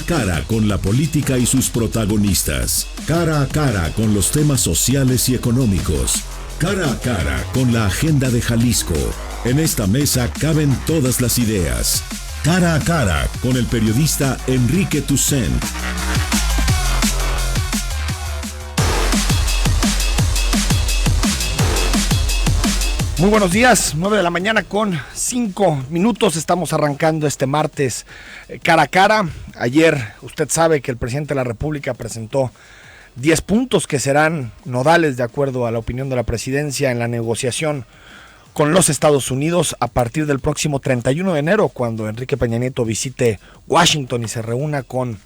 cara con la política y sus protagonistas. Cara a cara con los temas sociales y económicos. Cara a cara con la agenda de Jalisco. En esta mesa caben todas las ideas. Cara a cara con el periodista Enrique Tucent. Muy buenos días, 9 de la mañana con 5 minutos, estamos arrancando este martes cara a cara. Ayer usted sabe que el presidente de la República presentó 10 puntos que serán nodales de acuerdo a la opinión de la presidencia en la negociación con los Estados Unidos a partir del próximo 31 de enero, cuando Enrique Peña Nieto visite Washington y se reúna con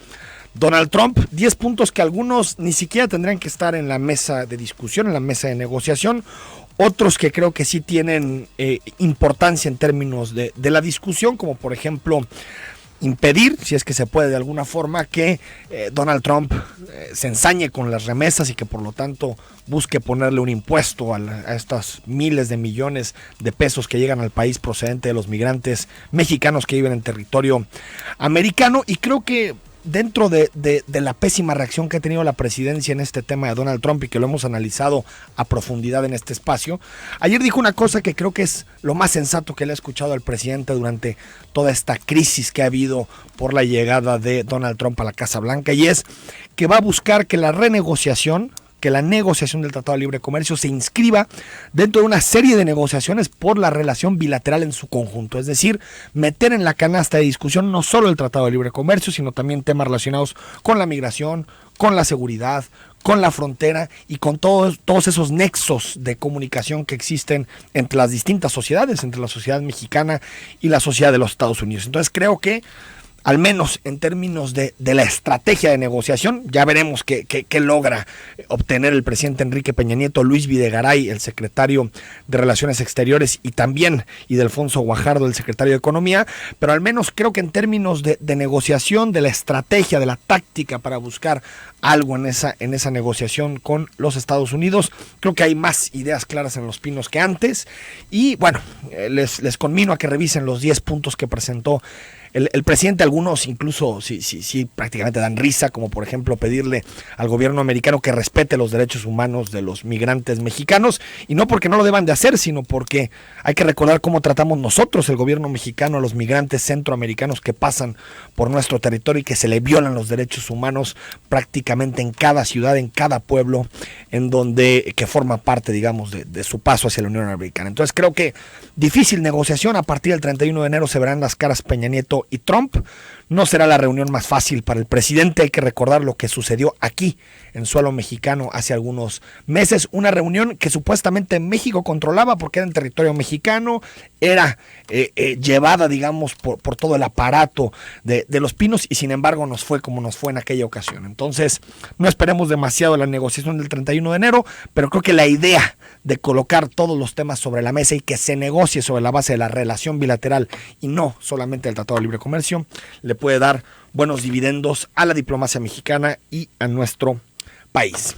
Donald Trump. 10 puntos que algunos ni siquiera tendrían que estar en la mesa de discusión, en la mesa de negociación. Otros que creo que sí tienen importancia en términos de la discusión, como por ejemplo impedir, si es que se puede de alguna forma, que Donald Trump se ensañe con las remesas y que por lo tanto busque ponerle un impuesto a estos miles de millones de pesos que llegan al país procedente de los migrantes mexicanos que viven en territorio americano. Y creo que dentro de la pésima reacción que ha tenido la presidencia en este tema de Donald Trump y que lo hemos analizado a profundidad en este espacio, ayer dijo una cosa que creo que es lo más sensato que le he escuchado al presidente durante toda esta crisis que ha habido por la llegada de Donald Trump a la Casa Blanca, y es que va a buscar que la negociación del Tratado de Libre Comercio se inscriba dentro de una serie de negociaciones por la relación bilateral en su conjunto. Es decir, meter en la canasta de discusión no solo el Tratado de Libre Comercio, sino también temas relacionados con la migración, con la seguridad, con la frontera y con todos esos nexos de comunicación que existen entre las distintas sociedades, entre la sociedad mexicana y la sociedad de los Estados Unidos. Entonces creo que al menos en términos de la estrategia de negociación, ya veremos qué logra obtener el presidente Enrique Peña Nieto, Luis Videgaray, el secretario de Relaciones Exteriores, y también Ildefonso Guajardo, el secretario de Economía, pero al menos creo que en términos de negociación, de la estrategia, de la táctica para buscar algo en esa negociación con los Estados Unidos, creo que hay más ideas claras en Los Pinos que antes. Y bueno, les conmino a que revisen los 10 puntos que presentó el presidente. Algunos incluso sí prácticamente dan risa, como por ejemplo pedirle al gobierno americano que respete los derechos humanos de los migrantes mexicanos, y no porque no lo deban de hacer, sino porque hay que recordar cómo tratamos nosotros, el gobierno mexicano, a los migrantes centroamericanos que pasan por nuestro territorio y que se le violan los derechos humanos prácticamente en cada ciudad, en cada pueblo que forma parte, digamos, de su paso hacia la Unión Americana. Entonces creo que difícil negociación. A partir del 31 de enero se verán las caras Peña Nieto y Trump. No será la reunión más fácil para el presidente. Hay que recordar lo que sucedió aquí en suelo mexicano hace algunos meses, una reunión que supuestamente México controlaba porque era en territorio mexicano, era llevada, digamos, por todo el aparato de Los Pinos, y sin embargo nos fue como nos fue en aquella ocasión. Entonces no esperemos demasiado la negociación del 31 de enero, pero creo que la idea de colocar todos los temas sobre la mesa y que se negocie sobre la base de la relación bilateral y no solamente el Tratado de Libre Comercio le puede dar buenos dividendos a la diplomacia mexicana y a nuestro país.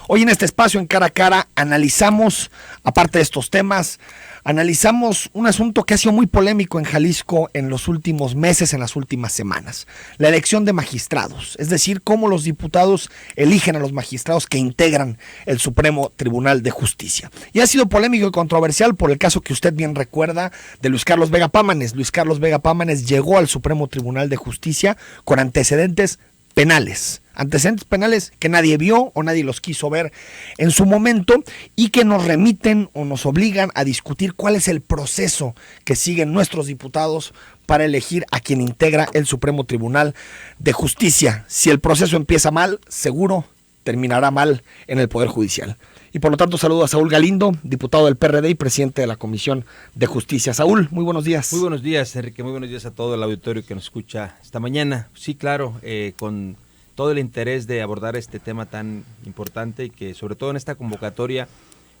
Hoy en este espacio, en Cara a Cara, analizamos, aparte de estos temas, analizamos un asunto que ha sido muy polémico en Jalisco en los últimos meses, en las últimas semanas: la elección de magistrados, es decir, cómo los diputados eligen a los magistrados que integran el Supremo Tribunal de Justicia. Y ha sido polémico y controversial por el caso que usted bien recuerda de Luis Carlos Vega Pámanes. Luis Carlos Vega Pámanes llegó al Supremo Tribunal de Justicia con antecedentes penales que nadie vio o nadie los quiso ver en su momento, y que nos remiten o nos obligan a discutir cuál es el proceso que siguen nuestros diputados para elegir a quien integra el Supremo Tribunal de Justicia. Si el proceso empieza mal, seguro terminará mal en el Poder Judicial. Y por lo tanto saludo a Saúl Galindo, diputado del PRD y presidente de la Comisión de Justicia. Saúl, muy buenos días. Muy buenos días, Enrique, muy buenos días a todo el auditorio que nos escucha esta mañana. Sí, claro, con todo el interés de abordar este tema tan importante, y que sobre todo en esta convocatoria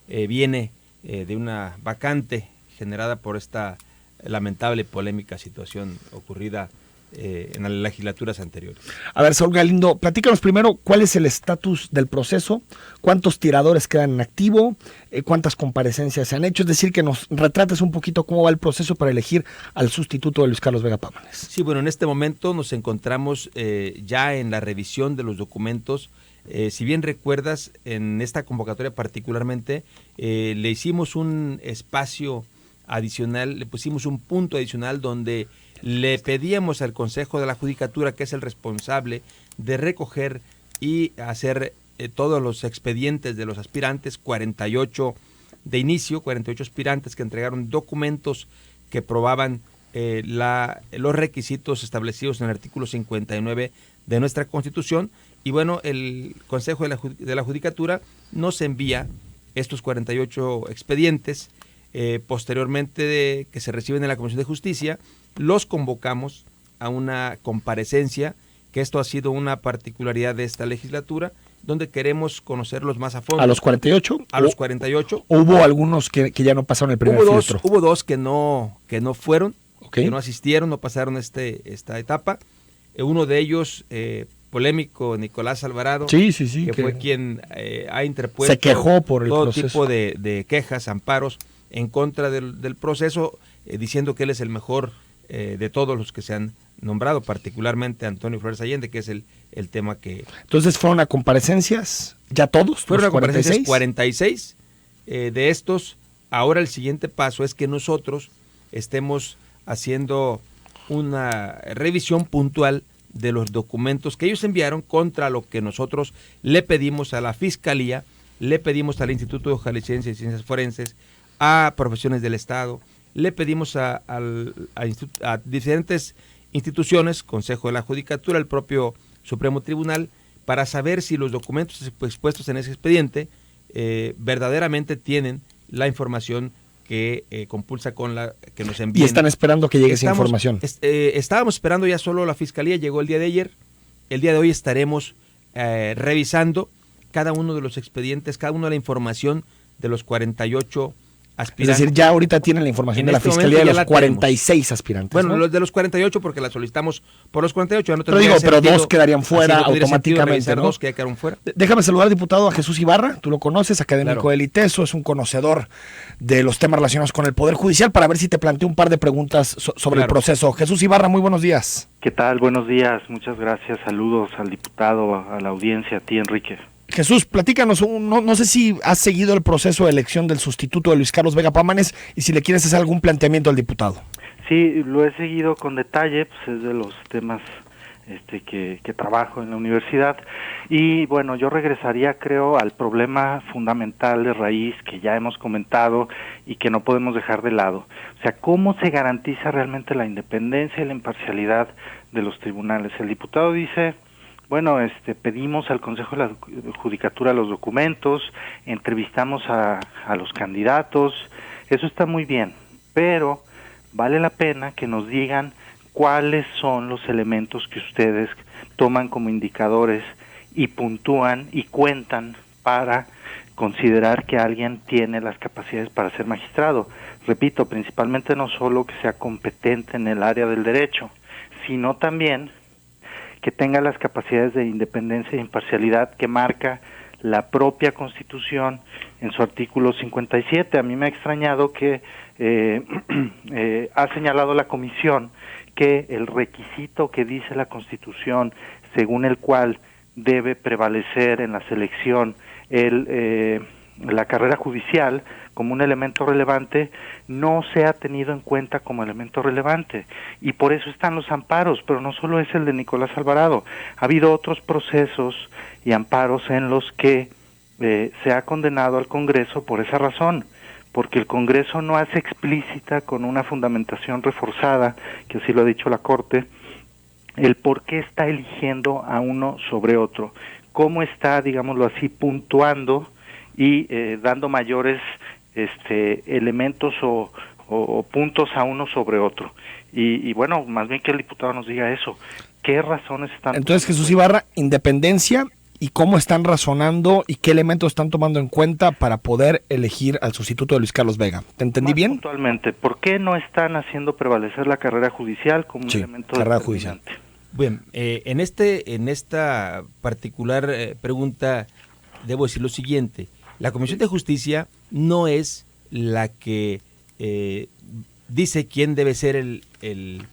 viene de una vacante generada por esta lamentable y polémica situación ocurrida en las legislaturas anteriores. A ver, Saúl Galindo, platícanos primero cuál es el estatus del proceso, cuántos tiradores quedan en activo, cuántas comparecencias se han hecho, es decir, que nos retrates un poquito cómo va el proceso para elegir al sustituto de Luis Carlos Vega Pámanes. Sí, bueno, en este momento nos encontramos ya en la revisión de los documentos. Si bien recuerdas, en esta convocatoria particularmente, le hicimos un espacio adicional, le pusimos un punto adicional donde le pedíamos al Consejo de la Judicatura, que es el responsable de recoger y hacer todos los expedientes de los aspirantes, 48 de inicio, 48 aspirantes que entregaron documentos que probaban los requisitos establecidos en el artículo 59 de nuestra Constitución. Y bueno, el Consejo de la Judicatura nos envía estos 48 expedientes. Posteriormente de que se reciben en la Comisión de Justicia, los convocamos a una comparecencia, que esto ha sido una particularidad de esta legislatura, donde queremos conocerlos más a fondo. ¿A los 48? A los 48. ¿Hubo algunos que ya no pasaron el primer filtro? Hubo dos que no fueron, okay, que no asistieron, no pasaron esta etapa. Uno de ellos, polémico, Nicolás Alvarado, que fue quien ha interpuesto, se quejó por el todo proceso, tipo de quejas, amparos en contra del proceso, diciendo que él es el mejor de todos los que se han nombrado, particularmente Antonio Flores Allende, que es el tema que... Entonces, ¿fueron a comparecencias ya todos? Fueron a comparecencias 46. De estos, ahora el siguiente paso es que nosotros estemos haciendo una revisión puntual de los documentos que ellos enviaron contra lo que nosotros le pedimos a la Fiscalía, le pedimos al Instituto Jalisciense de Ciencias Forenses, a profesiones del Estado, le pedimos a diferentes instituciones, Consejo de la Judicatura, el propio Supremo Tribunal, para saber si los documentos expuestos en ese expediente verdaderamente tienen la información que compulsa con la que nos envíen. Y están esperando que llegue esa información. Estábamos esperando ya solo la Fiscalía, llegó el día de ayer. El día de hoy estaremos revisando cada uno de los expedientes, cada una de la información de los 48 aspirantes. Es decir, ya ahorita tienen la información de la Fiscalía de los 46 aspirantes. Bueno, ¿no? Los de los 48 porque la solicitamos por los 48. No, pero dos quedarían fuera automáticamente, ¿no? Dos que quedaron fuera. Déjame saludar, diputado, a Jesús Ibarra. Tú lo conoces, académico claro, del ITESO, es un conocedor de los temas relacionados con el Poder Judicial, para ver si te planteo un par de preguntas sobre el proceso. Jesús Ibarra, muy buenos días. ¿Qué tal? Buenos días, muchas gracias. Saludos al diputado, a la audiencia, a ti, Enrique. Jesús, platícanos, no sé si has seguido el proceso de elección del sustituto de Luis Carlos Vega Pámanes y si le quieres hacer algún planteamiento al diputado. Sí, lo he seguido con detalle, pues es de los temas que trabajo en la universidad. Y bueno, yo regresaría, creo, al problema fundamental de raíz que ya hemos comentado y que no podemos dejar de lado. O sea, ¿cómo se garantiza realmente la independencia y la imparcialidad de los tribunales? El diputado dice... Bueno, pedimos al Consejo de la Judicatura los documentos, entrevistamos a los candidatos, eso está muy bien, pero vale la pena que nos digan cuáles son los elementos que ustedes toman como indicadores y puntúan y cuentan para considerar que alguien tiene las capacidades para ser magistrado. Repito, principalmente no solo que sea competente en el área del derecho, sino también que tenga las capacidades de independencia e imparcialidad que marca la propia Constitución en su artículo 57. A mí me ha extrañado que ha señalado la Comisión que el requisito que dice la Constitución, según el cual debe prevalecer en la selección la carrera judicial como un elemento relevante, no se ha tenido en cuenta como elemento relevante, y por eso están los amparos, pero no solo es el de Nicolás Alvarado, ha habido otros procesos y amparos en los que se ha condenado al Congreso por esa razón, porque el Congreso no hace explícita con una fundamentación reforzada, que así lo ha dicho la Corte, el por qué está eligiendo a uno sobre otro, cómo está, digámoslo así, puntuando y dando mayores elementos o puntos a uno sobre otro. Y bueno, más bien que el diputado nos diga eso. ¿Qué razones están? Entonces, Jesús Ibarra, independencia y cómo están razonando y qué elementos están tomando en cuenta para poder elegir al sustituto de Luis Carlos Vega. ¿Te entendí bien? Puntualmente, ¿por qué no están haciendo prevalecer la carrera judicial como un elemento determinante? Bien, en esta particular pregunta debo decir lo siguiente. La Comisión de Justicia no es la que dice quién debe ser el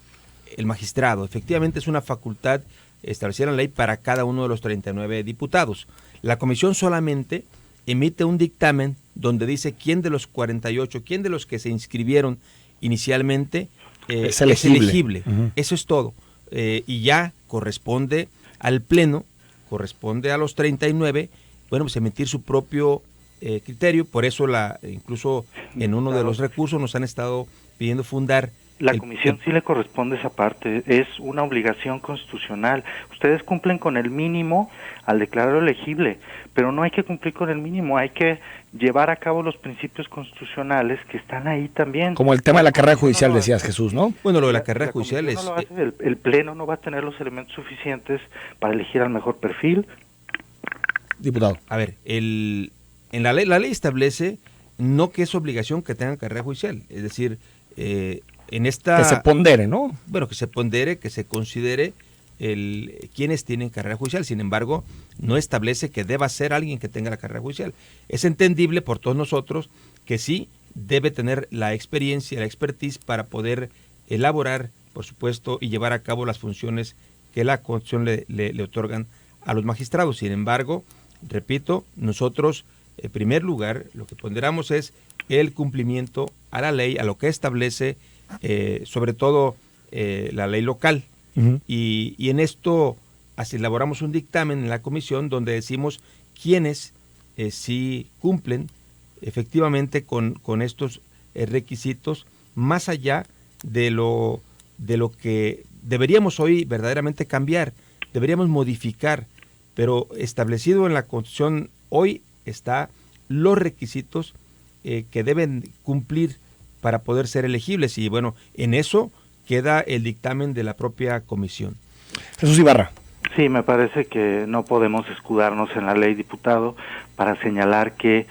magistrado. Efectivamente es una facultad establecida en la ley para cada uno de los 39 diputados. La comisión solamente emite un dictamen donde dice quién de los 48, quién de los que se inscribieron inicialmente es elegible. Uh-huh. Eso es todo. Y ya corresponde al Pleno, corresponde a los 39, bueno, pues emitir su propio criterio. Por eso incluso en uno de los recursos nos han estado pidiendo fundar. La comisión sí le corresponde esa parte, es una obligación constitucional. Ustedes cumplen con el mínimo al declararlo elegible, pero no hay que cumplir con el mínimo, hay que llevar a cabo los principios constitucionales que están ahí también. Como el tema de la carrera judicial, decías, Jesús, ¿no? Bueno, lo de la carrera judicial es... No el Pleno no va a tener los elementos suficientes para elegir al mejor perfil. Diputado. A ver, en la ley establece no que es obligación que tengan carrera judicial, es decir... que se pondere, ¿no? Bueno, que se pondere, que se considere quienes tienen carrera judicial. Sin embargo, no establece que deba ser alguien que tenga la carrera judicial. Es entendible por todos nosotros que sí debe tener la experiencia, la expertise para poder elaborar, por supuesto, y llevar a cabo las funciones que la Constitución le otorgan a los magistrados. Sin embargo, repito, nosotros, en primer lugar, lo que ponderamos es el cumplimiento a la ley, a lo que establece sobre todo la ley local. Uh-huh. Y en esto así elaboramos un dictamen en la comisión donde decimos quiénes sí cumplen efectivamente con estos requisitos, más allá de lo que deberíamos hoy verdaderamente cambiar, deberíamos modificar, pero establecido en la Constitución hoy está los requisitos que deben cumplir para poder ser elegibles, y bueno, en eso queda el dictamen de la propia comisión. Jesús Ibarra. Sí, me parece que no podemos escudarnos en la ley, diputado, para señalar que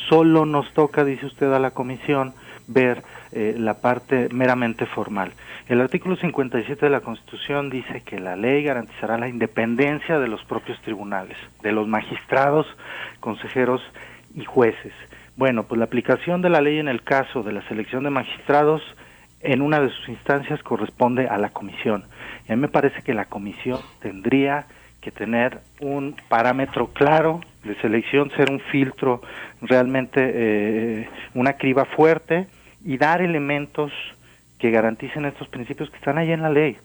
solo nos toca, dice usted, a la comisión ver la parte meramente formal. El artículo 57 de la Constitución dice que la ley garantizará la independencia de los propios tribunales, de los magistrados, consejeros y jueces. Bueno, pues la aplicación de la ley en el caso de la selección de magistrados en una de sus instancias corresponde a la comisión. Y a mí me parece que la comisión tendría que tener un parámetro claro de selección, ser un filtro realmente, una criba fuerte y dar elementos que garanticen estos principios que están ahí en la ley.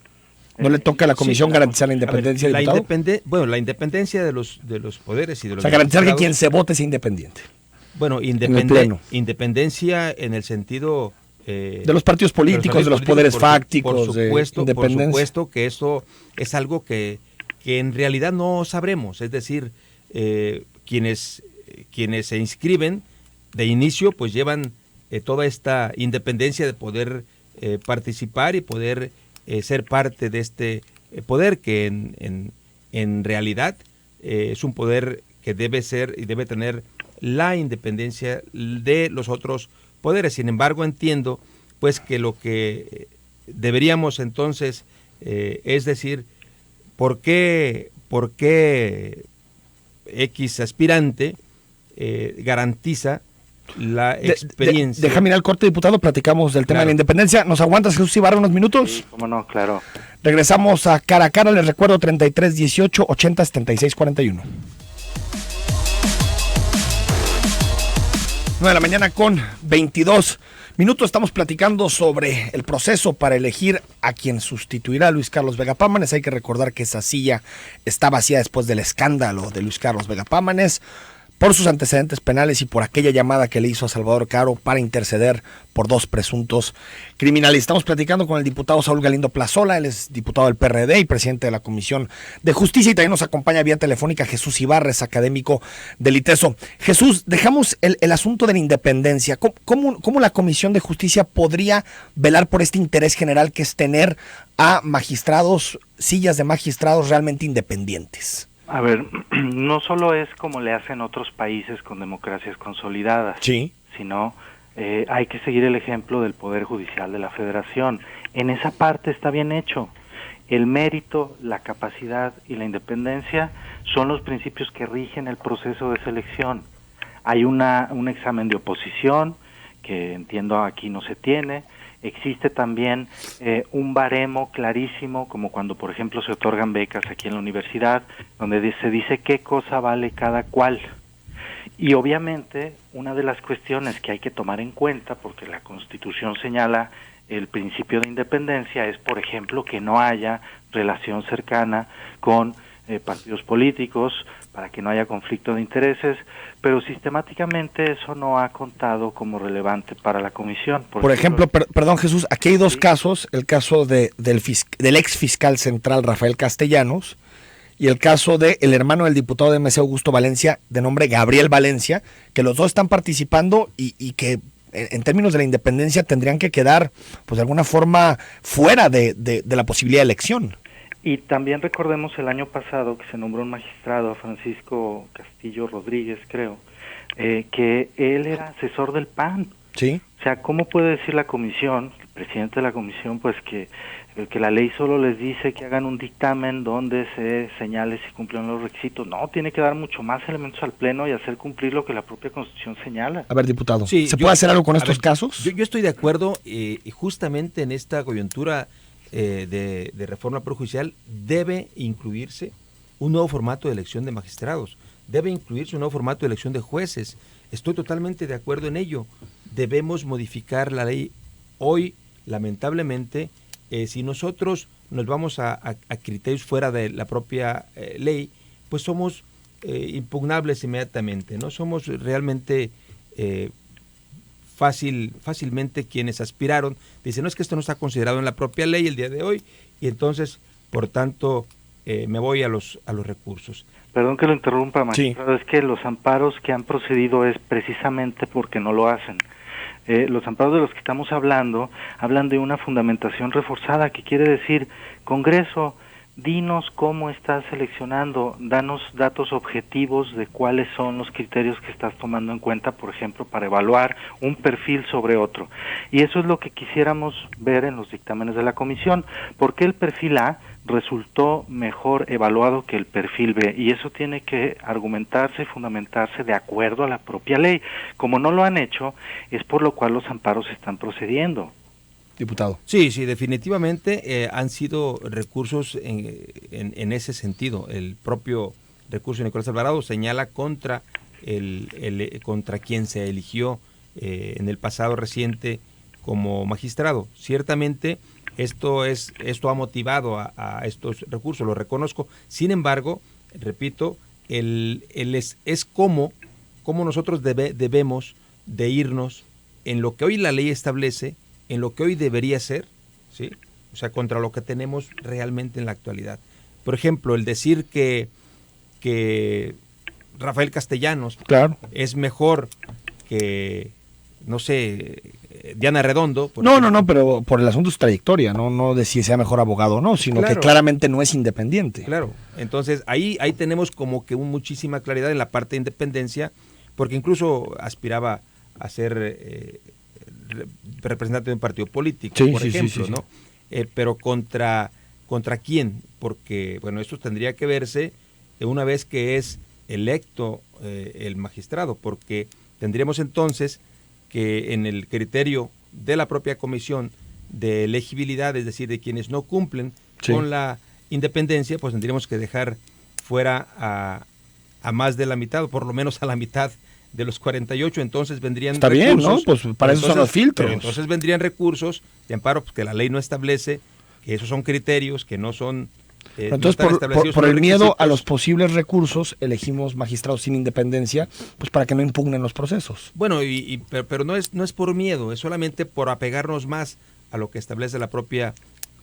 ¿No le toca a la comisión garantizar la independencia, diputado? La independencia de los poderes y de los... O sea, garantizar que quien se vote sea independiente. Bueno, independencia en el sentido... de los partidos políticos, de los poderes fácticos, por supuesto que eso es algo que en realidad no sabremos. Es decir, quienes se inscriben de inicio, pues llevan toda esta independencia de poder participar y poder ser parte de este poder que en realidad es un poder que debe ser y debe tener la independencia de los otros poderes. Sin embargo, entiendo pues que lo que deberíamos entonces es decir, ¿por qué X aspirante garantiza la experiencia? Déjame ir al corte, diputado, platicamos del tema de la independencia. ¿Nos aguantas, Jesús Ibarra, unos minutos? Sí, cómo no, claro. Regresamos a Cara a Cara, les recuerdo 33 18 80 76 41. 9 de la mañana con 22 minutos. Estamos platicando sobre el proceso para elegir a quien sustituirá a Luis Carlos Vega Pámanes. Hay que recordar que esa silla está vacía después del escándalo de Luis Carlos Vega Pámanes, por sus antecedentes penales y por aquella llamada que le hizo a Salvador Caro para interceder por 2 presuntos criminales. Estamos platicando con el diputado Saúl Galindo Plazola, él es diputado del PRD y presidente de la Comisión de Justicia, y también nos acompaña vía telefónica Jesús Ibarra, es académico del ITESO. Jesús, dejamos el asunto de la independencia. ¿Cómo la Comisión de Justicia podría velar por este interés general que es tener a magistrados, sillas de magistrados realmente independientes? A ver, no solo es como le hacen otros países con democracias consolidadas, Sí. sino hay que seguir el ejemplo del Poder Judicial de la Federación. En esa parte está bien hecho. El mérito, la capacidad y la independencia son los principios que rigen el proceso de selección. Hay un examen de oposición, que entiendo aquí no se tiene. Existe también un baremo clarísimo, como cuando, por ejemplo, se otorgan becas aquí en la universidad, donde se dice qué cosa vale cada cual. Y obviamente, una de las cuestiones que hay que tomar en cuenta, porque la Constitución señala el principio de independencia, es, por ejemplo, que no haya relación cercana con partidos políticos, para que no haya conflicto de intereses, pero sistemáticamente eso no ha contado como relevante para la comisión. Por ejemplo, perdón Jesús, aquí hay dos casos, el caso del ex fiscal central Rafael Castellanos y el caso del hermano del diputado de MC Augusto Valencia, de nombre Gabriel Valencia, que los dos están participando y que en términos de la independencia tendrían que quedar, pues de alguna forma, fuera de la posibilidad de elección. Y también recordemos el año pasado que se nombró un magistrado, Francisco Castillo Rodríguez, creo, que él era asesor del PAN. Sí. O sea, ¿cómo puede decir la comisión, el presidente de la comisión, pues que la ley solo les dice que hagan un dictamen donde se señale si cumplen los requisitos? No, tiene que dar mucho más elementos al Pleno y hacer cumplir lo que la propia Constitución señala. A ver, diputado, Sí, ¿se puede hacer algo con estos casos? Yo estoy de acuerdo, y justamente en esta coyuntura de reforma prejudicial debe incluirse un nuevo formato de elección de magistrados, debe incluirse un nuevo formato de elección de jueces. Estoy totalmente de acuerdo en ello. Debemos modificar la ley. Hoy, lamentablemente, si nosotros nos vamos a criterios fuera de la propia ley, pues somos impugnables inmediatamente, ¿no? Somos realmente fácilmente quienes aspiraron, dicen, no, es que esto no está considerado en la propia ley el día de hoy, y entonces, por tanto, me voy a los recursos. Perdón que lo interrumpa, magistrado, Sí. es que los amparos que han procedido es precisamente porque no lo hacen. Los amparos de los que estamos hablando, hablan de una fundamentación reforzada, que quiere decir, Congreso, dinos cómo estás seleccionando, danos datos objetivos de cuáles son los criterios que estás tomando en cuenta, por ejemplo, para evaluar un perfil sobre otro. Y eso es lo que quisiéramos ver en los dictámenes de la comisión. ¿Por qué el perfil A resultó mejor evaluado que el perfil B? Y eso tiene que argumentarse y fundamentarse de acuerdo a la propia ley. Como no lo han hecho, es por lo cual los amparos están procediendo. Diputado. Sí, definitivamente han sido recursos en ese sentido. El propio recurso de Nicolás Alvarado señala contra contra quien se eligió en el pasado reciente como magistrado. Ciertamente esto ha motivado a estos recursos, lo reconozco. Sin embargo, repito, es como nosotros debemos de irnos en lo que hoy la ley establece, en lo que hoy debería ser, ¿sí? O sea, contra lo que tenemos realmente en la actualidad. Por ejemplo, el decir que Rafael Castellanos, claro, es mejor que, no sé, Diana Redondo. No, pero por el asunto de su trayectoria, no de si sea mejor abogado o no, sino claro, que claramente no es independiente. Claro, entonces ahí tenemos como que muchísima claridad en la parte de independencia, porque incluso aspiraba a ser representante de un partido político, sí, por ejemplo, sí. ¿no? Pero ¿contra quién? Porque, bueno, esto tendría que verse una vez que es electo el magistrado, porque tendríamos entonces que en el criterio de la propia comisión de elegibilidad, es decir, de quienes no cumplen con la independencia, pues tendríamos que dejar fuera a más de la mitad, o por lo menos a la mitad de los 48, entonces vendrían Está recursos. Bien, ¿no? Pues para eso son los filtros. Pero entonces vendrían recursos de amparo, pues, que la ley no establece, que esos son criterios, que no son... entonces, por el miedo a los posibles recursos, elegimos magistrados sin independencia, pues para que no impugnen los procesos. Bueno, pero no es por miedo, es solamente por apegarnos más a lo que establece la propia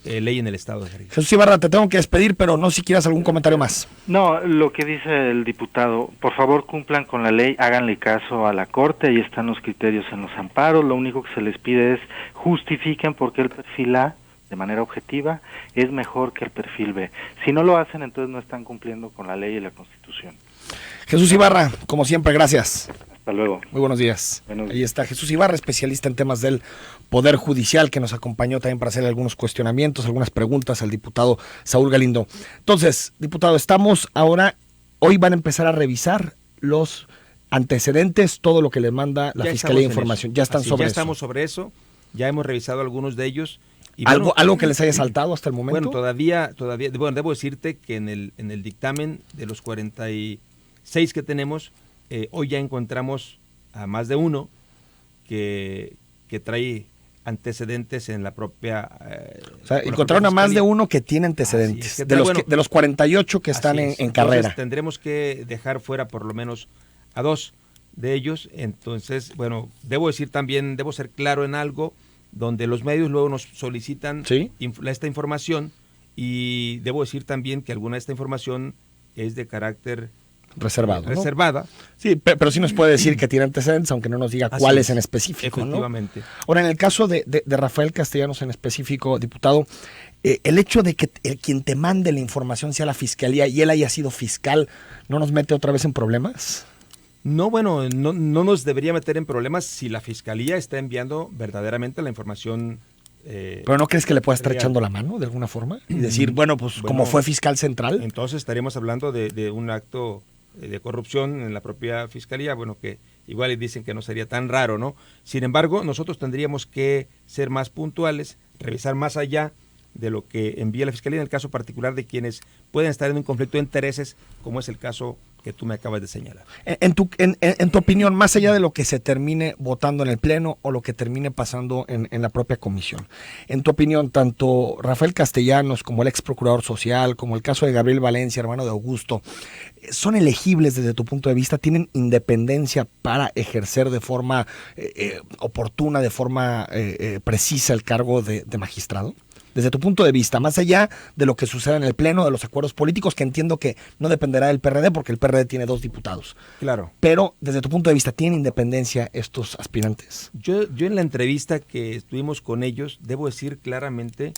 ley en el Estado de Jalisco. Jesús Ibarra, te tengo que despedir, pero no si quieras algún comentario más. No, lo que dice el diputado, por favor cumplan con la ley, háganle caso a la Corte, ahí están los criterios en los amparos, lo único que se les pide es justifiquen por qué el perfil A de manera objetiva, es mejor que el perfil B. Si no lo hacen, entonces no están cumpliendo con la ley y la Constitución. Jesús Ibarra, como siempre, gracias. Hasta luego. Muy buenos días. Buenos días. Ahí está Jesús Ibarra, especialista en temas del Poder Judicial, que nos acompañó también para hacer algunos cuestionamientos, algunas preguntas al diputado Saúl Galindo. Entonces, diputado, hoy van a empezar a revisar los antecedentes, todo lo que le manda la Fiscalía de Información. Ya están sobre eso. Ya estamos sobre eso, ya hemos revisado algunos de ellos. Y ¿Algo que les haya saltado hasta el momento? Bueno, todavía, debo decirte que en el dictamen de los 46 que tenemos, hoy ya encontramos a más de uno que trae antecedentes en la propia... encontraron a más de uno que tiene antecedentes, de los 48 que están en carrera. Entonces, tendremos que dejar fuera por lo menos a 2 de ellos. Entonces, bueno, debo ser claro en algo, donde los medios luego nos solicitan esta información, y debo decir también que alguna de esta información es de carácter reservada. Sí, pero sí nos puede decir que tiene antecedentes, aunque no nos diga cuáles en específico. Efectivamente. ¿No? Ahora, en el caso de Rafael Castellanos en específico, diputado, el hecho de que quien te mande la información sea la Fiscalía y él haya sido fiscal, ¿no nos mete otra vez en problemas? No, bueno, no nos debería meter en problemas si la Fiscalía está enviando verdaderamente la información. ¿Pero no crees que le pueda estar echando la mano de alguna forma? Y decir, como fue fiscal central. Entonces estaríamos hablando de un acto de corrupción en la propia Fiscalía, que igual dicen que no sería tan raro, ¿no? Sin embargo, nosotros tendríamos que ser más puntuales, revisar más allá de lo que envía la Fiscalía, en el caso particular de quienes pueden estar en un conflicto de intereses, como es el caso que tú me acabas de señalar. En tu opinión, más allá de lo que se termine votando en el Pleno o lo que termine pasando en la propia comisión, en tu opinión, tanto Rafael Castellanos como el ex procurador social, como el caso de Gabriel Valencia, hermano de Augusto, ¿son elegibles desde tu punto de vista? ¿Tienen independencia para ejercer de forma oportuna, de forma precisa el cargo de magistrado? Desde tu punto de vista, más allá de lo que suceda en el Pleno, de los acuerdos políticos, que entiendo que no dependerá del PRD, porque el PRD tiene 2 diputados. Claro. Pero, desde tu punto de vista, ¿tienen independencia estos aspirantes? Yo en la entrevista que estuvimos con ellos, debo decir claramente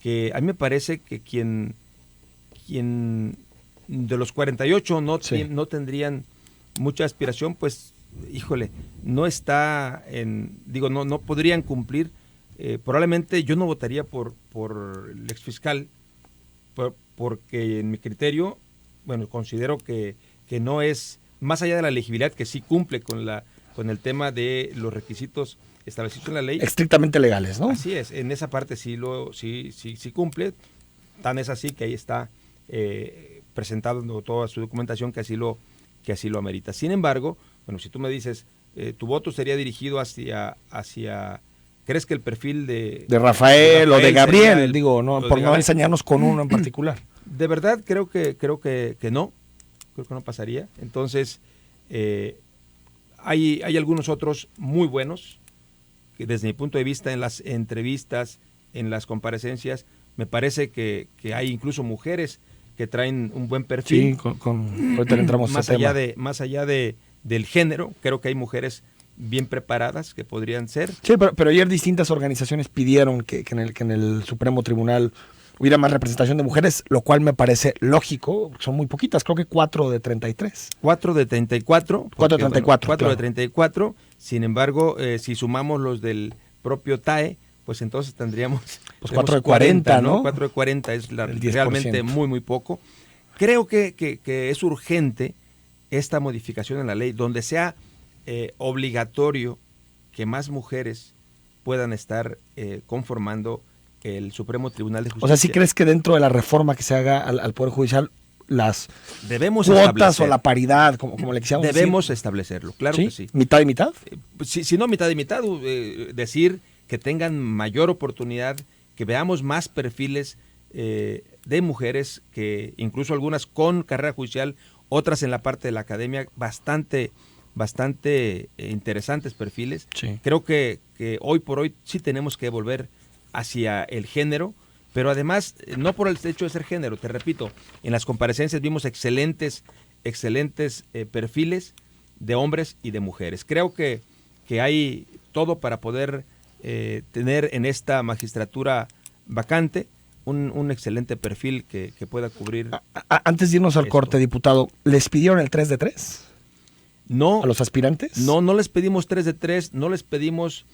que a mí me parece que quien de los 48 no tendrían mucha aspiración, pues, híjole, no podrían cumplir. Probablemente yo no votaría por el exfiscal, porque en mi criterio, considero que no es, más allá de la elegibilidad, que sí cumple con el tema de los requisitos establecidos en la ley. Estrictamente legales, ¿no? Así es, en esa parte sí cumple, tan es así que ahí está presentando toda su documentación que así lo amerita. Sin embargo, si tú me dices, tu voto sería dirigido hacia ¿crees que el perfil de Rafael o de Gabriel, no enseñarnos con uno en particular? De verdad creo que no pasaría. Entonces, hay algunos otros muy buenos que desde mi punto de vista, en las entrevistas, en las comparecencias, me parece que hay incluso mujeres que traen un buen perfil. Sí, ahorita entramos más allá del género, creo que hay mujeres bien preparadas que podrían ser. Sí, pero ayer distintas organizaciones pidieron que en el Supremo Tribunal hubiera más representación de mujeres, lo cual me parece lógico. Son muy poquitas, creo que 4 de 33. 4 de 34. 4 de 34. 4 de 34. Sin embargo, si sumamos los del propio TAE, pues entonces tendríamos 4 de 40, ¿no? 4 de 40 es realmente muy, muy poco. Creo que es urgente esta modificación en la ley, donde sea obligatorio que más mujeres puedan estar conformando el Supremo Tribunal de Justicia. O sea, ¿sí crees que dentro de la reforma que se haga al Poder Judicial, las cuotas o la paridad, como le quisiéramos debemos establecerlo, claro que sí. ¿Mitad y mitad? Si no mitad y mitad, decir que tengan mayor oportunidad, que veamos más perfiles de mujeres, que incluso algunas con carrera judicial, otras en la parte de la academia, bastante interesantes perfiles. Sí. Creo que hoy por hoy sí tenemos que volver hacia el género, pero además no por el hecho de ser género, te repito, en las comparecencias vimos excelentes perfiles de hombres y de mujeres. Creo que hay todo para poder tener en esta magistratura vacante, un excelente perfil que pueda cubrir. Antes de irnos al corte, diputado, ¿les pidieron el 3 de 3? No. ¿A los aspirantes? No les pedimos 3 de 3, no les pedimos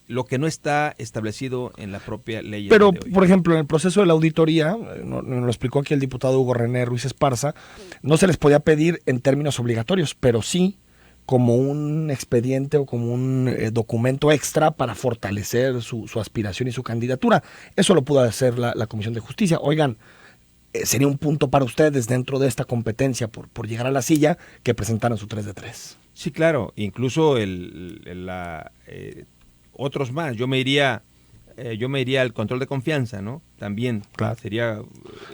lo que no está establecido en la propia ley. Pero, por ejemplo, en el proceso de la auditoría, nos lo explicó aquí el diputado Hugo René Ruiz Esparza, no se les podía pedir en términos obligatorios, pero sí como un expediente o como un documento extra para fortalecer su aspiración y su candidatura. Eso lo pudo hacer la Comisión de Justicia. Oigan, sería un punto para ustedes dentro de esta competencia por llegar a la silla que presentaran su 3 de 3. Sí, claro, incluso otros más. Yo me iría al control de confianza, ¿no? También claro. Sería...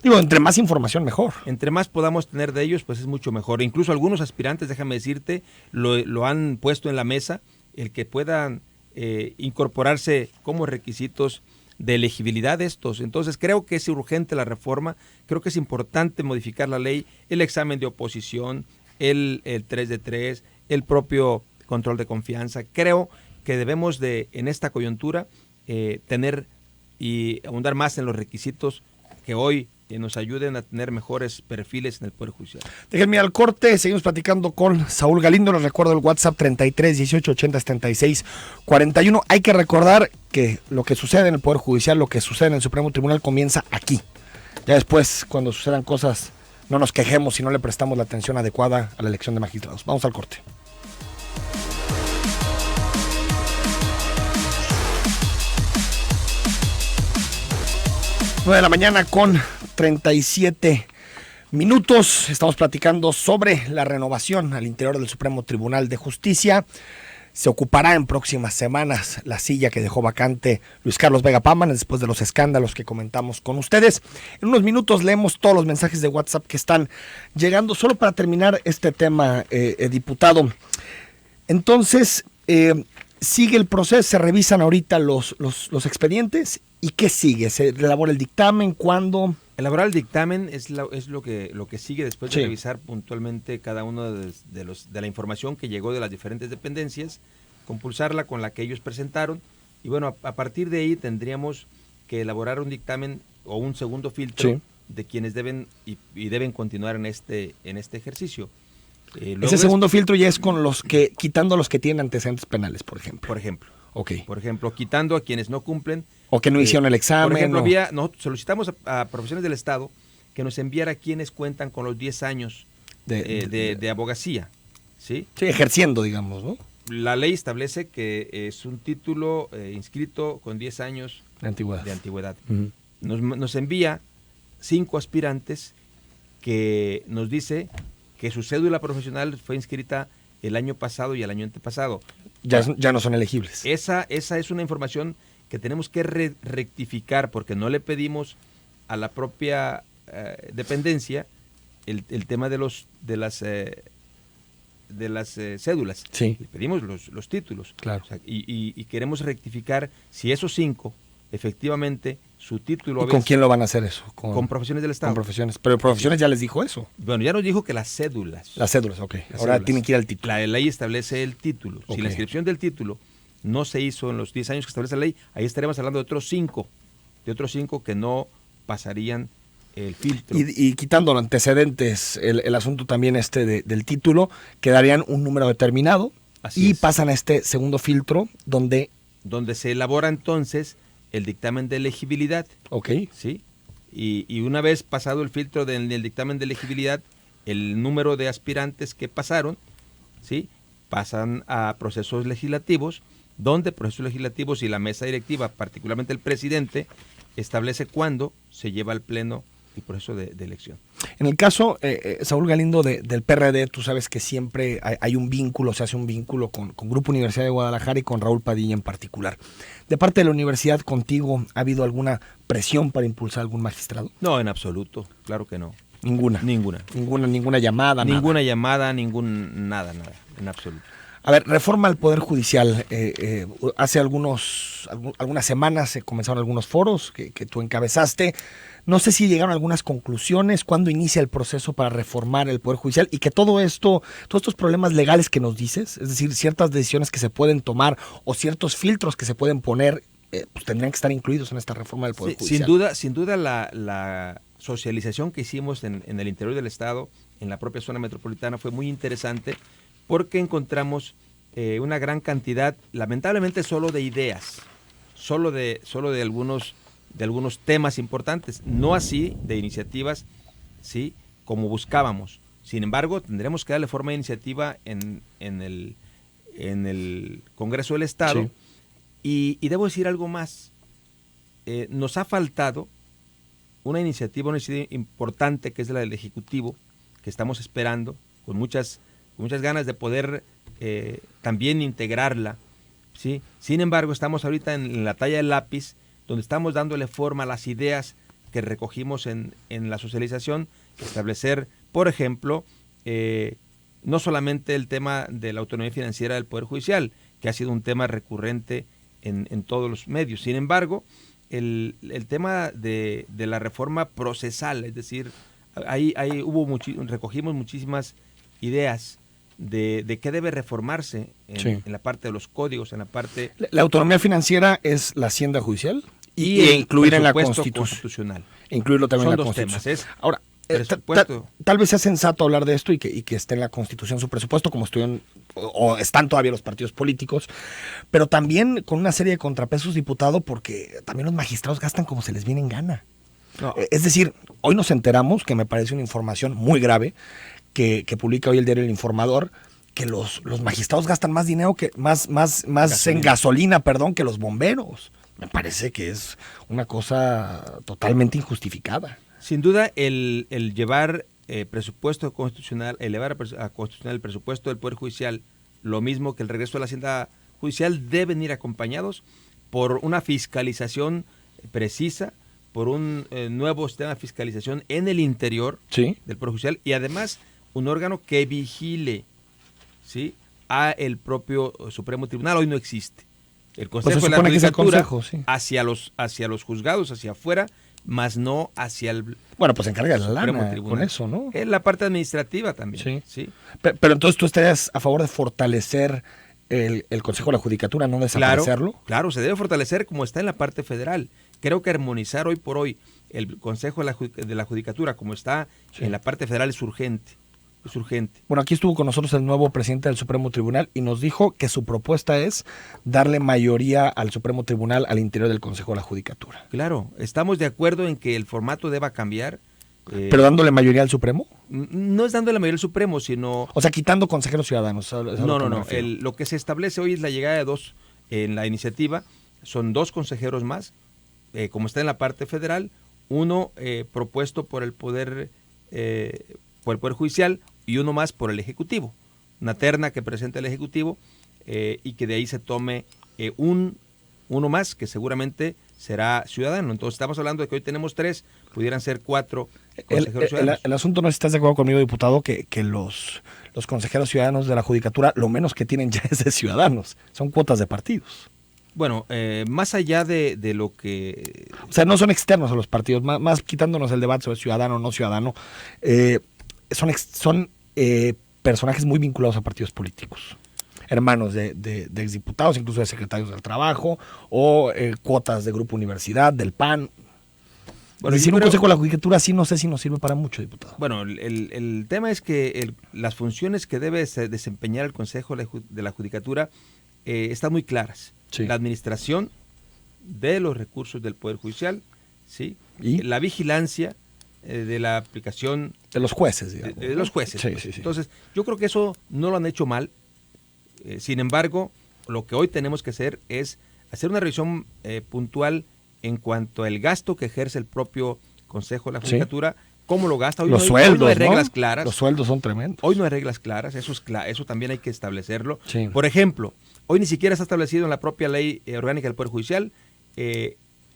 Digo, entre más información mejor. Entre más podamos tener de ellos, pues es mucho mejor. Incluso algunos aspirantes, déjame decirte, lo han puesto en la mesa, el que puedan incorporarse como requisitos de elegibilidad de estos. Entonces creo que es urgente la reforma, creo que es importante modificar la ley, el examen de oposición, el 3 de 3, el propio control de confianza. Creo que debemos en esta coyuntura tener y abundar más en los requisitos que hoy nos ayuden a tener mejores perfiles en el Poder Judicial. Déjenme al corte, seguimos platicando con Saúl Galindo. Les recuerdo el WhatsApp 33 18 80 76 41. Hay que recordar que lo que sucede en el Poder Judicial, lo que sucede en el Supremo Tribunal comienza aquí. Ya después, cuando sucedan cosas, no nos quejemos si no le prestamos la atención adecuada a la elección de magistrados. Vamos al corte. Nueve de la mañana con 37 minutos. Estamos platicando sobre la renovación al interior del Supremo Tribunal de Justicia. Se ocupará en próximas semanas la silla que dejó vacante Luis Carlos Vega Pámano después de los escándalos que comentamos con ustedes. En unos minutos leemos todos los mensajes de WhatsApp que están llegando. Solo para terminar este tema, diputado. Entonces, sigue el proceso, se revisan ahorita los expedientes. ¿Y qué sigue? ¿Se elabora el dictamen? ¿Cuándo? Elaborar el dictamen es lo que sigue después de revisar puntualmente cada uno de la información que llegó de las diferentes dependencias, compulsarla con la que ellos presentaron, y bueno, a partir de ahí tendríamos que elaborar un dictamen o un segundo filtro de quienes deben y deben continuar en este ejercicio. Ese segundo filtro ya es con quitando a los que tienen antecedentes penales, por ejemplo. Por ejemplo, quitando a quienes no cumplen. O que no hicieron el examen. Por ejemplo, nosotros solicitamos a profesiones del Estado que nos enviara quienes cuentan con los 10 años de abogacía. ¿Sí? Sí, ejerciendo, digamos, ¿no? La ley establece que es un título inscrito con 10 años de antigüedad. Uh-huh. Nos envía 5 aspirantes que nos dice que su cédula profesional fue inscrita el año pasado y el año antepasado. Ya no son elegibles. Esa es una información que tenemos que rectificar, porque no le pedimos a la propia dependencia el tema de las cédulas. Sí. Le pedimos los títulos. Claro. O sea, y queremos rectificar si esos 5 efectivamente su título. ¿Y con quién lo van a hacer eso? Con profesiones del Estado. Con profesiones. Pero profesiones ya les dijo eso. Bueno, ya nos dijo que las cédulas. Las cédulas, ok. Ahora tienen que ir al título. La ley establece el título. Okay. Si la inscripción del título no se hizo en los 10 años que establece la ley, ahí estaremos hablando de otros 5 que no pasarían el filtro. Y quitando los antecedentes, el asunto también del título, quedarían un número determinado. Así es. Pasan a este segundo filtro donde se elabora entonces el dictamen de elegibilidad. Ok. ¿Sí? Y una vez pasado el filtro del dictamen de elegibilidad, el número de aspirantes que pasaron, ¿sí?, pasan a procesos legislativos, donde procesos legislativos y la mesa directiva, particularmente el presidente, establece cuándo se lleva al pleno el proceso de elección. En el caso, Saúl Galindo, del PRD, tú sabes que siempre hay un vínculo, se hace un vínculo con Grupo Universidad de Guadalajara y con Raúl Padilla en particular. ¿De parte de la universidad contigo ha habido alguna presión para impulsar algún magistrado? No, en absoluto, claro que no. Ninguna llamada, ninguna llamada, nada, en absoluto. A ver, reforma al Poder Judicial. Hace algunas semanas se comenzaron algunos foros que tú encabezaste. No sé si llegaron a algunas conclusiones, cuándo inicia el proceso para reformar el Poder Judicial y que todos estos problemas legales que nos dices, es decir, ciertas decisiones que se pueden tomar o ciertos filtros que se pueden poner pues tendrían que estar incluidos en esta reforma del Poder Judicial. Sin duda la socialización que hicimos en el interior del Estado, en la propia zona metropolitana, fue muy interesante porque encontramos una gran cantidad, lamentablemente solo de ideas, solo de algunos temas importantes, no así de iniciativas, ¿sí?, como buscábamos. Sin embargo, tendremos que darle forma de iniciativa en el Congreso del Estado. Sí. Y debo decir algo más. Nos ha faltado una iniciativa importante, que es la del Ejecutivo, que estamos esperando con muchas ganas de poder también integrarla, ¿sí? Sin embargo, estamos ahorita en la talla del lápiz, donde estamos dándole forma a las ideas que recogimos en la socialización, establecer, por ejemplo, no solamente el tema de la autonomía financiera del Poder Judicial, que ha sido un tema recurrente en todos los medios. Sin embargo, el tema de la reforma procesal, es decir, recogimos muchísimas ideas de qué debe reformarse en la parte de los códigos, en la parte... La autonomía financiera es la hacienda judicial y incluir en la constitucional. Incluirlo también en la Constitución. Son dos temas. Ahora, tal vez sea sensato hablar de esto y que esté en la Constitución su presupuesto, como o están todavía los partidos políticos, pero también con una serie de contrapesos, diputado, porque también los magistrados gastan como se les viene en gana. No. Es decir, hoy nos enteramos, que me parece una información muy grave, que publica hoy el diario El Informador, que los magistrados gastan más dinero, más en gasolina, que los bomberos. Me parece que es una cosa totalmente injustificada. Sin duda, el llevar presupuesto constitucional, elevar a constitucional el presupuesto del Poder Judicial, lo mismo que el regreso de la Hacienda Judicial, deben ir acompañados por una fiscalización precisa, por un nuevo sistema de fiscalización en el interior del Poder Judicial, y además un órgano que vigile, ¿sí?, a el propio Supremo Tribunal. Hoy no existe. El Consejo de la Judicatura hacia los juzgados, hacia afuera, más no hacia el... Bueno, pues se encarga la lana con eso, ¿no? Es la parte administrativa también. Sí. Pero entonces tú estarías a favor de fortalecer el Consejo de la Judicatura, no desaparecerlo. Claro, se debe fortalecer como está en la parte federal. Creo que armonizar hoy por hoy el Consejo de la Judicatura como está en la parte federal es urgente. Es urgente. Bueno, aquí estuvo con nosotros el nuevo presidente del Supremo Tribunal y nos dijo que su propuesta es darle mayoría al Supremo Tribunal al interior del Consejo de la Judicatura. Claro, estamos de acuerdo en que el formato deba cambiar. ¿Pero dándole mayoría al Supremo? No es dándole mayoría al Supremo, sino... O sea, quitando consejeros ciudadanos. No. Lo que se establece hoy es la llegada de dos en la iniciativa. Son dos consejeros más, como está en la parte federal, uno propuesto por el Poder Judicial y uno más por el Ejecutivo. Una terna que presenta el Ejecutivo y que de ahí se tome uno más que seguramente será ciudadano. Entonces estamos hablando de que hoy tenemos 3, pudieran ser 4 consejeros ciudadanos. El asunto, no sé si estás de acuerdo conmigo, diputado, que los consejeros ciudadanos de la Judicatura lo menos que tienen ya es de ciudadanos, son cuotas de partidos. Bueno, más allá de lo que... O sea, no son externos a los partidos, más quitándonos el debate sobre ciudadano o no ciudadano, son personajes muy vinculados a partidos políticos, hermanos de exdiputados, incluso de secretarios del Trabajo, o cuotas de Grupo Universidad, del PAN. Bueno, y si un Consejo de la Judicatura sí, no sé si nos sirve para mucho, diputado. Bueno, el tema es que las funciones que debe desempeñar el Consejo de la Judicatura están muy claras. Sí. La administración de los recursos del Poder Judicial, ¿sí? ¿Y? La vigilancia de la aplicación... De los jueces, digamos. De los jueces. Sí. Entonces, yo creo que eso no lo han hecho mal. Sin embargo, lo que hoy tenemos que hacer es hacer una revisión puntual en cuanto al gasto que ejerce el propio Consejo de la Judicatura, cómo lo gasta. Hoy no hay reglas claras. Los sueldos son tremendos. Hoy no hay reglas claras, eso también hay que establecerlo. Sí. Por ejemplo, hoy ni siquiera está establecido en la propia ley orgánica del Poder Judicial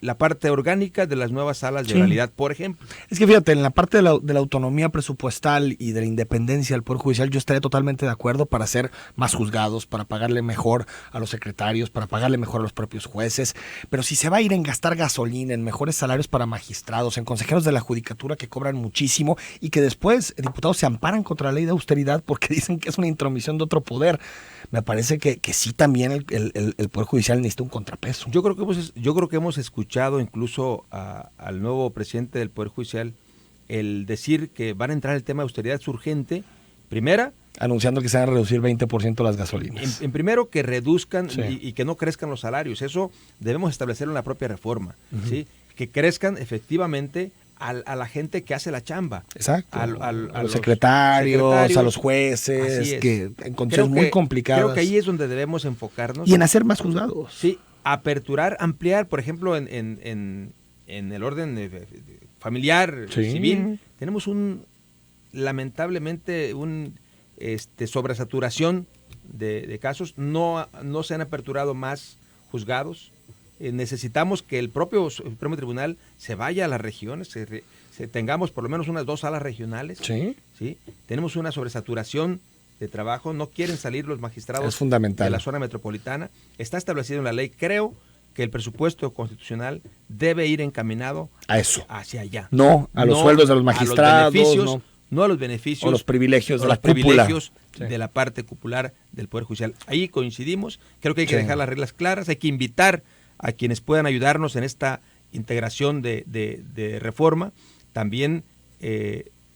la parte orgánica de las nuevas salas de oralidad, por ejemplo. Es que fíjate, en la parte de la autonomía presupuestal y de la independencia del Poder Judicial, yo estaría totalmente de acuerdo para hacer más juzgados, para pagarle mejor a los secretarios, para pagarle mejor a los propios jueces, pero si se va a ir en gastar gasolina, en mejores salarios para magistrados, en consejeros de la judicatura que cobran muchísimo y que después diputados se amparan contra la ley de austeridad porque dicen que es una intromisión de otro poder, me parece que sí también el Poder Judicial necesita un contrapeso. Yo creo que hemos escuchado incluso al nuevo presidente del Poder Judicial el decir que van a entrar el tema de austeridad urgente. Primera, anunciando que se van a reducir 20% las gasolinas. En primero, que reduzcan y que no crezcan los salarios. Eso debemos establecerlo en la propia reforma. ¿Sí? Que crezcan efectivamente a la gente que hace la chamba. Exacto. A los secretarios, a los jueces, que en condiciones muy complicadas. Creo que ahí es donde debemos enfocarnos. Y en hacer más juzgados. Sí, aperturar, ampliar, por ejemplo, en el orden familiar, civil, tenemos lamentablemente sobresaturación de casos, no se han aperturado más juzgados. Necesitamos que el propio Supremo Tribunal se vaya a las regiones, tengamos por lo menos unas 2 salas regionales. ¿Sí? Tenemos una sobresaturación de trabajo, no quieren salir los magistrados de la zona metropolitana. Está establecido en la ley. Creo que el presupuesto constitucional debe ir encaminado a eso, hacia allá. No a los sueldos de los magistrados, no a los beneficios o los privilegios de la privilegios de la parte cupular del Poder Judicial. Ahí coincidimos. Creo que hay que dejar las reglas claras, hay que invitar a quienes puedan ayudarnos en esta integración de reforma. También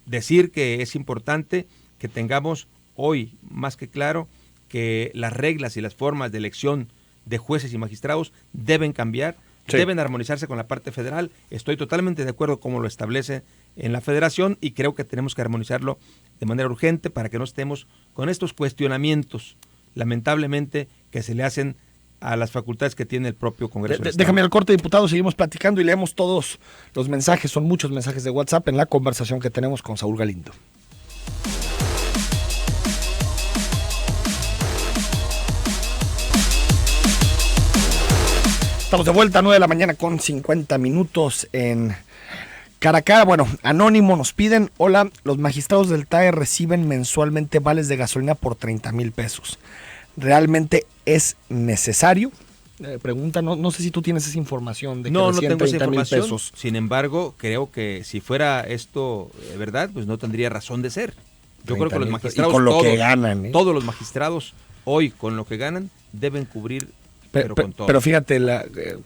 decir que es importante que tengamos hoy más que claro que las reglas y las formas de elección de jueces y magistrados deben cambiar, deben armonizarse con la parte federal. Estoy totalmente de acuerdo como lo establece en la federación y creo que tenemos que armonizarlo de manera urgente para que no estemos con estos cuestionamientos, lamentablemente, que se le hacen a las facultades que tiene el propio Congreso. Déjame al corte, diputado, seguimos platicando y leemos todos los mensajes, son muchos mensajes de WhatsApp en la conversación que tenemos con Saúl Galindo. Estamos de vuelta a 9 de la mañana con 50 minutos en Cara a Cara. Bueno, Anónimo nos piden, hola, los magistrados del TAE reciben mensualmente vales de gasolina por 30,000 pesos. ¿Realmente es necesario? Pregunta, no sé si tú tienes esa información de que no tengo esa 30,000 pesos. Sin embargo, creo que si fuera esto verdad, pues no tendría razón de ser. Yo creo que los magistrados, y con lo que ganan, todos los magistrados hoy con lo que ganan deben cubrir. Pero fíjate,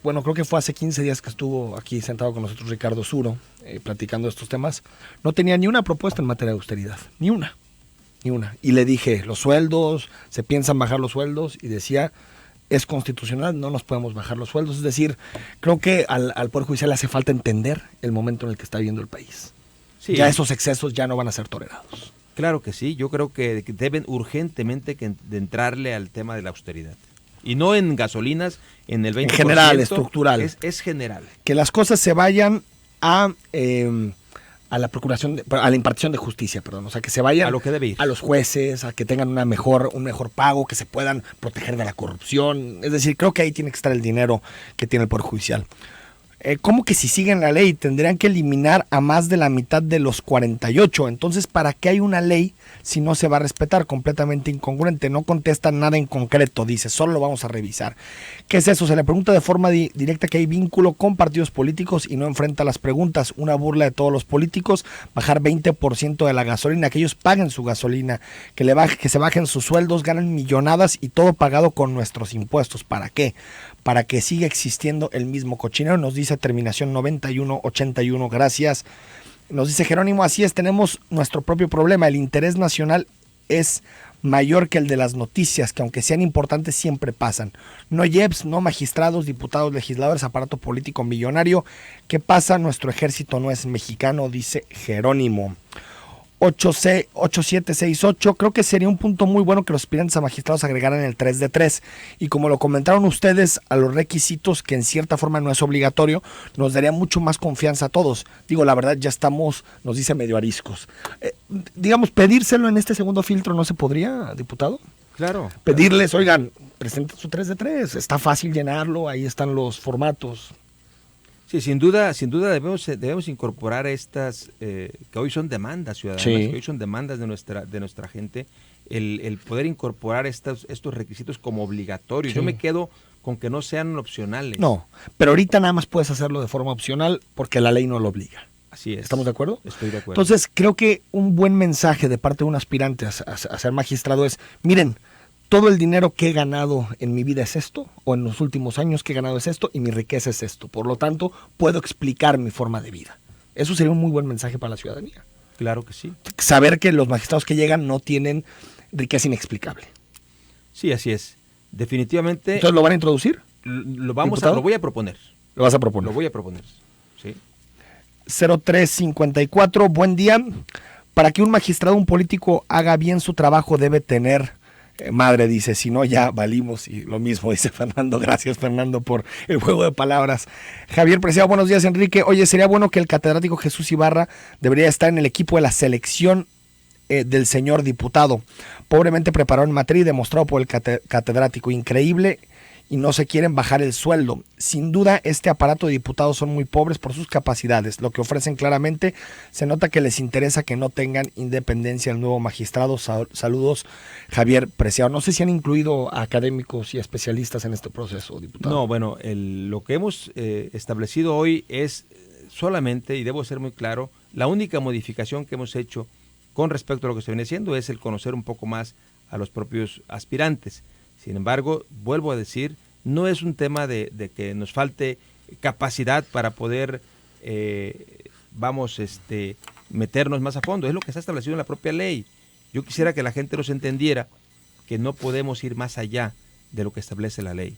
bueno, creo que fue hace 15 días que estuvo aquí sentado con nosotros Ricardo Suro, platicando de estos temas. No tenía ni una propuesta en materia de austeridad, ni una. Y le dije, los sueldos, se piensan bajar los sueldos, y decía, es constitucional, no nos podemos bajar los sueldos. Es decir, creo que al Poder Judicial le hace falta entender el momento en el que está viviendo el país. Sí. Ya esos excesos ya no van a ser tolerados. Claro que sí, yo creo que deben urgentemente de entrarle al tema de la austeridad. Y no en gasolinas, en el 20%. En general, estructural. Es general. Que las cosas se vayan a la procuración, a la impartición de justicia, o sea, que se vayan a lo que debe ir. A los jueces, a que tengan un mejor pago, que se puedan proteger de la corrupción. Es decir, creo que ahí tiene que estar el dinero que tiene el Poder Judicial. ¿Cómo que si siguen la ley tendrían que eliminar a más de la mitad de los 48? Entonces, ¿para qué hay una ley si no se va a respetar? Completamente incongruente, no contestan nada en concreto, dice, solo lo vamos a revisar. ¿Qué es eso? Se le pregunta de forma directa que hay vínculo con partidos políticos y no enfrenta las preguntas. Una burla de todos los políticos, bajar 20% de la gasolina, que ellos paguen su gasolina, que se bajen sus sueldos, ganan millonadas y todo pagado con nuestros impuestos. ¿Para qué? Para que siga existiendo el mismo cochinero, nos dice terminación 9181, gracias. Nos dice Jerónimo, así es, tenemos nuestro propio problema, el interés nacional es mayor que el de las noticias, que aunque sean importantes siempre pasan. No IEPS, no magistrados, diputados, legisladores, aparato político millonario. ¿Qué pasa? Nuestro ejército no es mexicano, dice Jerónimo. 8768, creo que sería un punto muy bueno que los aspirantes a magistrados agregaran el 3 de 3 y como lo comentaron ustedes, a los requisitos, que en cierta forma no es obligatorio, nos daría mucho más confianza a todos. Digo, la verdad ya estamos, nos dice medio ariscos. Digamos, pedírselo en este segundo filtro, ¿no se podría, diputado? Claro. Pedirles, oigan, presenten su 3 de 3, está fácil llenarlo, ahí están los formatos. Sí, sin duda debemos incorporar estas que hoy son demandas ciudadanas, Sí. que hoy son demandas de nuestra gente, el poder incorporar estos requisitos como obligatorios. Sí. Yo me quedo con que no sean opcionales. No, pero ahorita nada más puedes hacerlo de forma opcional porque la ley no lo obliga. Así es. ¿Estamos de acuerdo? Estoy de acuerdo. Entonces, creo que un buen mensaje de parte de un aspirante a ser magistrado es, miren, todo el dinero que he ganado en mi vida es esto, o en los últimos años que he ganado es esto, y mi riqueza es esto. Por lo tanto, puedo explicar mi forma de vida. Eso sería un muy buen mensaje para la ciudadanía. Claro que sí. Saber que los magistrados que llegan no tienen riqueza inexplicable. Sí, así es. Definitivamente Entonces, ¿lo van a introducir? lo ¿Diputado? voy a proponer. Lo vas a proponer. Lo voy a proponer. Sí. 0354, buen día. Para que un magistrado, un político haga bien su trabajo debe tener madre, dice, si no ya valimos, y lo mismo dice Fernando. Gracias, Fernando, por el juego de palabras. Javier Preciado, buenos días, Enrique. Oye, sería bueno que el catedrático Jesús Ibarra debería estar en el equipo de la selección del señor diputado. Pobremente preparado en materia y demostrado por el catedrático. Increíble, y no se quieren bajar el sueldo. Sin duda, este aparato de diputados son muy pobres por sus capacidades. Lo que ofrecen claramente, se nota que les interesa que no tengan independencia el nuevo magistrado. Saludos, Javier Preciado. No sé si han incluido a académicos y especialistas en este proceso, diputado. No, bueno, lo que hemos establecido hoy es solamente, y debo ser muy claro, la única modificación que hemos hecho con respecto a lo que se viene haciendo es el conocer un poco más a los propios aspirantes. Sin embargo, vuelvo a decir, no es un tema de que nos falte capacidad para poder, meternos más a fondo. Es lo que está establecido en la propia ley. Yo quisiera que la gente nos entendiera que no podemos ir más allá de lo que establece la ley.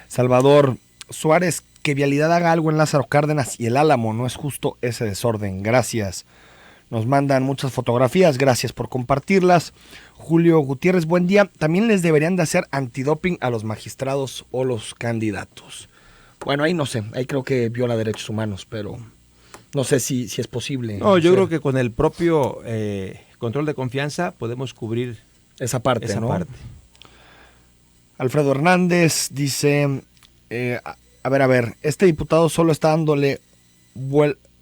Salvador Suárez, que Vialidad haga algo en Lázaro Cárdenas y el Álamo. No es justo ese desorden. Gracias. Nos mandan muchas fotografías, gracias por compartirlas. Julio Gutiérrez, buen día. También les deberían de hacer antidoping a los magistrados o los candidatos. Bueno, ahí no sé, ahí creo que viola derechos humanos, pero no sé si es posible. No, yo creo que con el propio control de confianza podemos cubrir esa parte, esa ¿no? parte. Alfredo Hernández dice, a ver, este diputado solo está dándole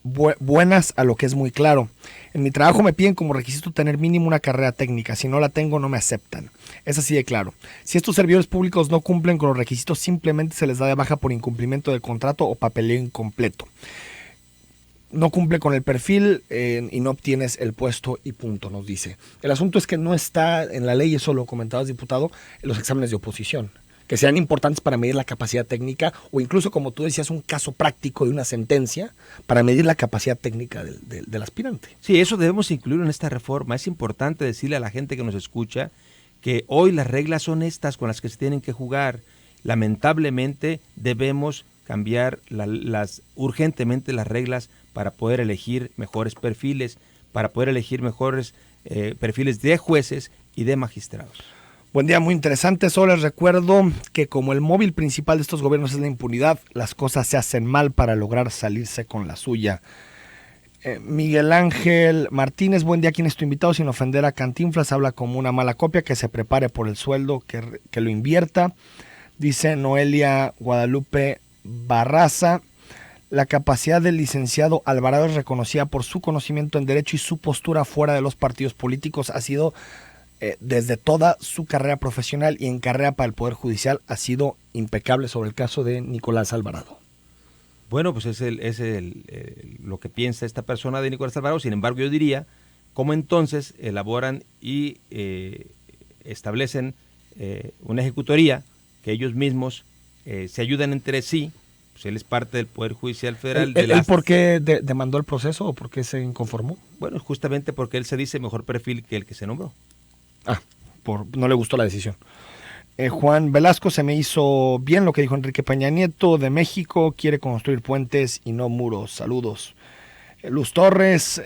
buenas a lo que es muy claro. En mi trabajo me piden como requisito tener mínimo una carrera técnica. Si no la tengo, no me aceptan. Es así de claro. Si estos servidores públicos no cumplen con los requisitos, simplemente se les da de baja por incumplimiento del contrato o papeleo incompleto. No cumple con el perfil y no obtienes el puesto y punto, nos dice. El asunto es que no está en la ley, eso lo comentabas, diputado, en los exámenes de oposición, que sean importantes para medir la capacidad técnica o incluso, como tú decías, un caso práctico de una sentencia para medir la capacidad técnica del aspirante. Sí, eso debemos incluir en esta reforma. Es importante decirle a la gente que nos escucha que hoy las reglas son estas con las que se tienen que jugar. Lamentablemente debemos cambiar urgentemente las reglas para poder elegir mejores perfiles, para poder elegir mejores perfiles de jueces y de magistrados. Buen día, muy interesante. Solo les recuerdo que como el móvil principal de estos gobiernos es la impunidad, las cosas se hacen mal para lograr salirse con la suya. Miguel Ángel Martínez, buen día. ¿Quién es tu invitado? Sin ofender a Cantinflas, habla como una mala copia, que se prepare por el sueldo, que lo invierta. Dice Noelia Guadalupe Barraza, la capacidad del licenciado Alvarado es reconocida por su conocimiento en derecho y su postura fuera de los partidos políticos ha sido desde toda su carrera profesional y en carrera para el Poder Judicial ha sido impecable. Sobre el caso de Nicolás Alvarado. Bueno, pues es lo que piensa esta persona de Nicolás Alvarado. Sin embargo, yo diría cómo entonces elaboran y establecen una ejecutoría que ellos mismos se ayudan entre sí. Pues él es parte del Poder Judicial Federal. ¿Él por qué demandó el proceso o por qué se inconformó? Bueno, justamente porque él se dice mejor perfil que el que se nombró. No le gustó la decisión. Juan Velasco, se me hizo bien lo que dijo Enrique Peña Nieto de México, quiere construir puentes y no muros. Saludos. Luz Torres,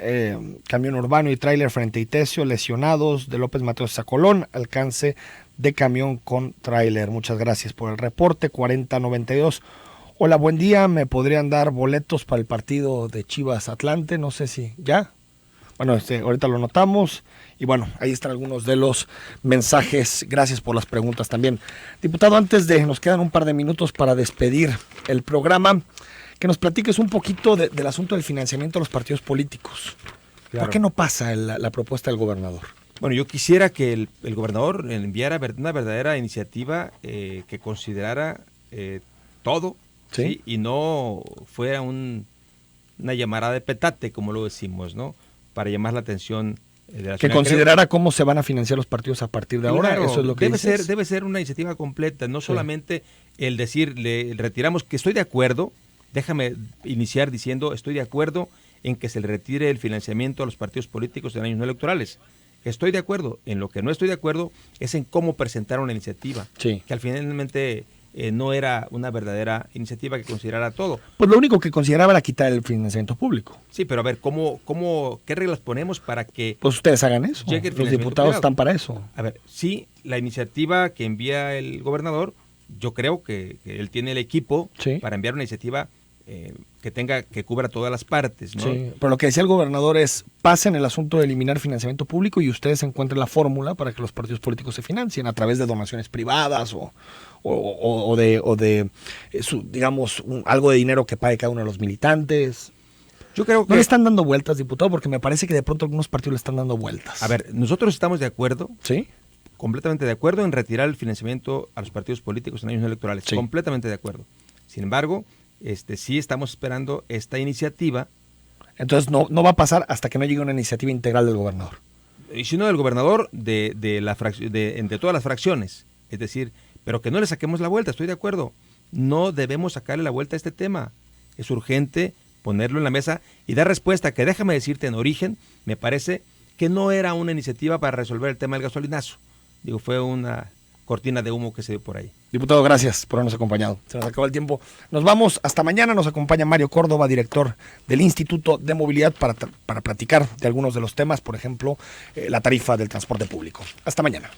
camión urbano y tráiler frente a Itesio, lesionados de López Mateos a Colón, alcance de camión con tráiler. Muchas gracias por el reporte. 4092. Hola, buen día. ¿Me podrían dar boletos para el partido de Chivas Atlante? No sé si ya. Bueno, ahorita lo notamos. Y bueno, ahí están algunos de los mensajes. Gracias por las preguntas también. Diputado, nos quedan un par de minutos para despedir el programa. que nos platiques un poquito del asunto del financiamiento de los partidos políticos. Claro. ¿Por qué no pasa la propuesta del gobernador? Bueno, yo quisiera que el gobernador enviara una verdadera iniciativa que considerara todo, ¿sí? Y no fuera una llamarada de petate, como lo decimos, ¿no? Para llamar la atención de la que ciudadanía. considerara cómo se van a financiar los partidos a partir de ahora. Eso es lo que debe ser una iniciativa completa, no solamente el decir, le retiramos, que estoy de acuerdo, déjame iniciar diciendo, estoy de acuerdo en que se le retire el financiamiento a los partidos políticos en años no electorales. Estoy de acuerdo. En lo que no estoy de acuerdo es en cómo presentaron la iniciativa, que al finalmente no era una verdadera iniciativa que considerara todo. Pues lo único que consideraba era quitar el financiamiento público. Sí, pero a ver, ¿qué reglas ponemos para que... Pues ustedes hagan eso. Los diputados están para eso. A ver, sí, la iniciativa que envía el gobernador, yo creo que él tiene el equipo para enviar una iniciativa que cubra todas las partes, ¿no? Sí, pero lo que decía el gobernador es, pasen el asunto de eliminar financiamiento público y ustedes encuentren la fórmula para que los partidos políticos se financien a través de donaciones privadas o de digamos, algo de dinero que pague cada uno de los militantes. Yo creo que... No le están dando vueltas, diputado, porque me parece que de pronto algunos partidos le están dando vueltas. A ver, nosotros estamos de acuerdo, ¿sí? Completamente de acuerdo en retirar el financiamiento a los partidos políticos en años no electorales, completamente de acuerdo. Sin embargo, sí estamos esperando esta iniciativa. Entonces no va a pasar hasta que no llegue una iniciativa integral del gobernador. Y si no del gobernador, de todas las fracciones. Es decir, pero que no le saquemos la vuelta, estoy de acuerdo. No debemos sacarle la vuelta a este tema. Es urgente ponerlo en la mesa y dar respuesta, que déjame decirte, en origen, me parece que no era una iniciativa para resolver el tema del gasolinazo. Digo, fue una cortina de humo que se dio por ahí. Diputado, gracias por habernos acompañado. Se nos acabó el tiempo. Nos vamos hasta mañana. Nos acompaña Mario Córdoba, director del Instituto de Movilidad, para platicar de algunos de los temas, por ejemplo, la tarifa del transporte público. Hasta mañana.